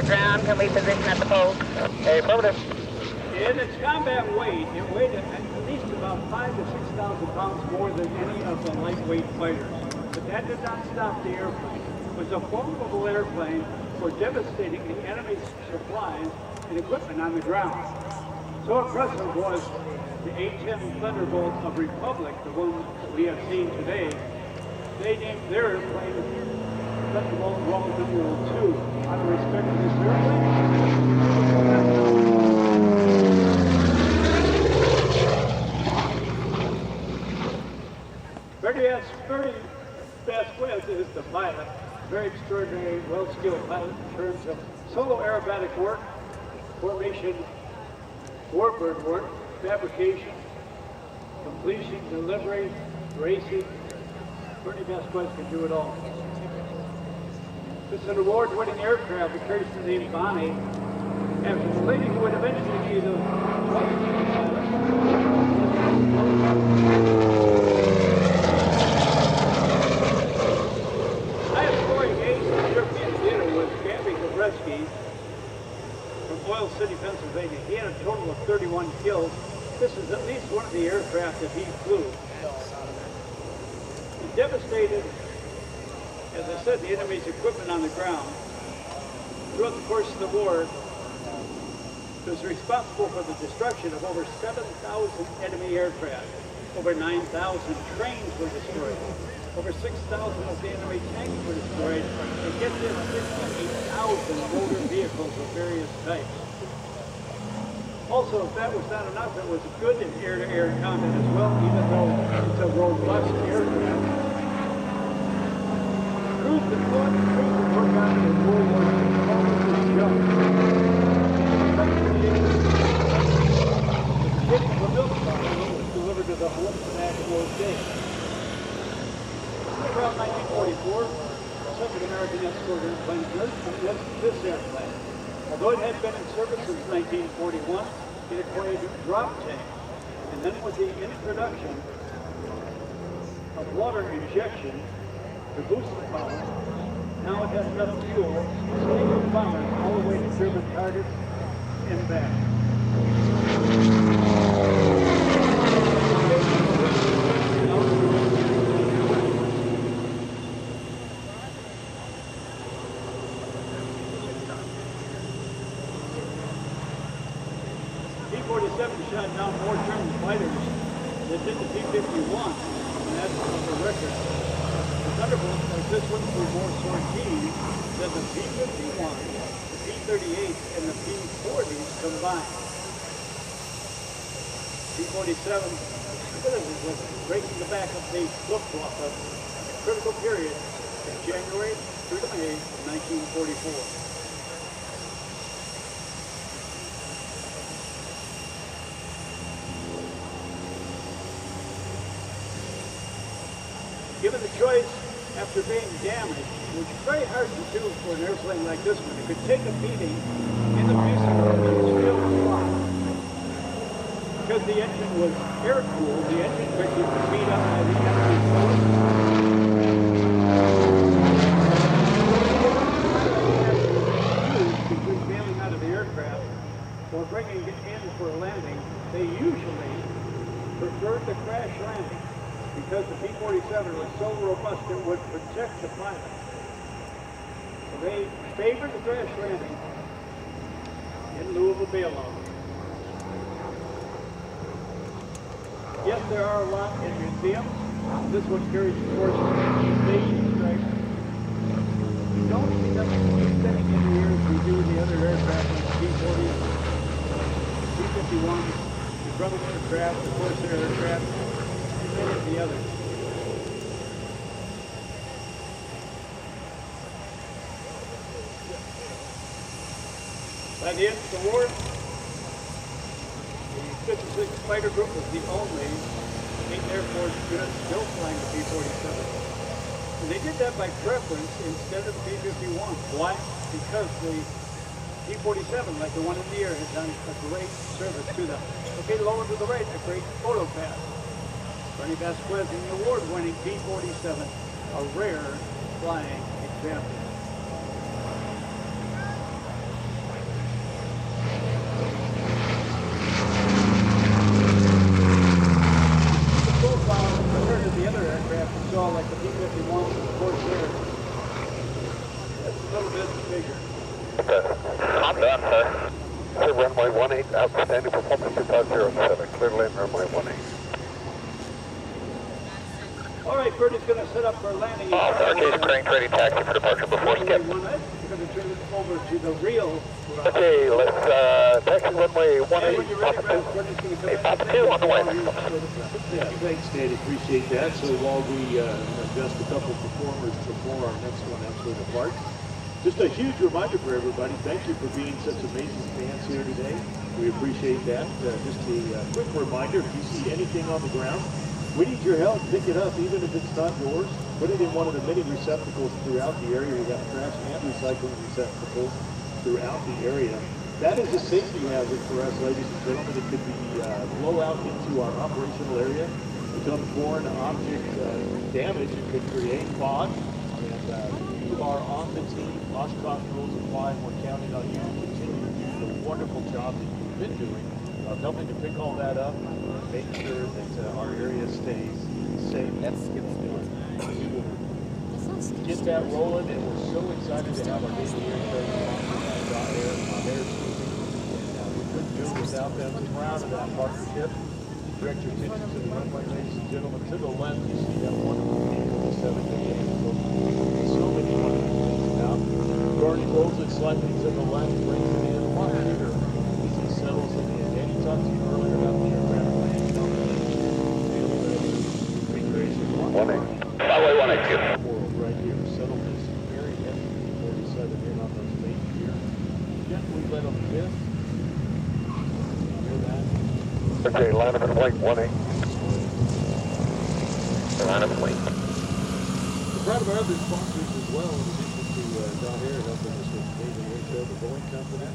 clear ground. Can we position at the post? Affirmative. In its combat weight, it weighed at least about 5,000 to 6,000 pounds more than any of the lightweight fighters. But that did not stop the airplane. It was a formidable airplane for devastating the enemy's supplies and equipment on the ground. So impressive was the A-10 Thunderbolt of Republic, the one that we have seen today. They named their airplane Thunderbolt Roman numeral 2 out of respect to this airplane. Bernie Vasquez is the pilot, very extraordinary, well-skilled pilot in terms of solo aerobatic work, formation, warbird work, fabrication, completion, delivery, racing. Bernie Vasquez can do it all. This is an award-winning aircraft that carries the name Bonnie, after the lady who would eventually be the I am scoring ace in the European Theater with Gabby Gabreski from Oil City, Pennsylvania. He had a total of 31 kills. This is at least one of the aircraft that he flew. He devastated, as I said, the enemy's equipment on the ground. Throughout the course of the war, he was responsible for the destruction of over 7,000 enemy aircraft. Over 9,000 trains were destroyed. Over 6,000 of the enemy tanks were destroyed. And get this, 58,000 motor vehicles of various types. Also, if that was not enough, it was good in air-to-air combat as well, even though it's a robust aircraft. Crews that fought and crews that worked on it in World War II called it the jump. The beginning of a milk bottle was delivered to the home for National Day. Around 1944, the second American escort airplane was this airplane. Although it had been in service since 1941, it acquired a drop tank. And then with the introduction of water injection to boost the power, now it has enough fuel to take the bombers all the way to German targets and back. P-47 shot down more German fighters than did the P-51, and that's the record. The Thunderbolt, like this one, flew more sorties than the P-51, the P-38, and the P-40s combined. P-47, was breaking the back of the flip-flop of a critical period from January through to May of 1944. Given the choice after being damaged, which is very hard to do for an airplane like this one, it could take a beating in the fuselage and still fly. Because the engine was air-cooled, the engine could be beat up by the enemy force. Between bailing out of the aircraft or bringing it in for a landing, they usually preferred the crash landing, because the P-47 was so robust it would protect the pilot. So they favored the crash landing in lieu of a bailout. Yes, there are a lot in museums. This one carries, of course, the station stripe. We don't see them spinning in the air as we do the other aircraft like the P-40, P-51, the Brother aircraft, the Corsair aircraft, the others. By the end of the war, the 56th Fighter Group was the only 8th Air Force unit still flying the P-47. And they did that by preference instead of the P-51. Why? Because the P-47, like the one in the air, has done a great service to them. Okay, lower to the right, a great photo pass. Bernie Vasquez in the award-winning P-47, a rare flying example. 11, clear to land runway 18. All right, Birdie's going to set up for landing. Arcade crank ready taxi for departure before skip. We're going to turn it over to the real. Okay, let's taxi runway 18, Hey, when you're ready, Papa 2. Birdie's going to come Hey, in. Papa 2 on the way. Yeah, thanks, Danny. Appreciate that. So while we adjust a couple performers before our next one actually departs, just a huge reminder for everybody. Thank you for being such amazing fans here today. We appreciate that. Just a quick reminder, if you see anything on the ground, we need your help. Pick it up, even if it's not yours. Put it in one of the many receptacles throughout the area. We've got trash and recycling receptacles throughout the area. That is a safety hazard for us, ladies and gentlemen. It could be blow out into our operational area, become foreign object damage. It could create fog. And you are on the team. Oshkosh rules apply, and we're counting on you to continue to do the wonderful job that you've been doing of helping to pick all that up and make sure that our area stays safe. That's get that rolling, and we're so excited to have our daily airshow on Airshow. And we couldn't do it without them. Proud of that partnership. Direct your attention to the runway, ladies and gentlemen. To the left, you see that wonderful vehicle, the 788. So many wonderful things about. Bernie rolls it slightly to the left, brings it in a lot bigger. Easy settles it in. Danny talked to you earlier about the aircraft landing. Recreation. 18. Highway 182. World right here. Settle this very heavy P-47 in on those main gear. Gently let them lift. Hear that? Okay, line up and wait 18. Line up and wait. We're proud of our other sponsors as well, in addition to John Air helping us with the Air Show, the Boeing Company.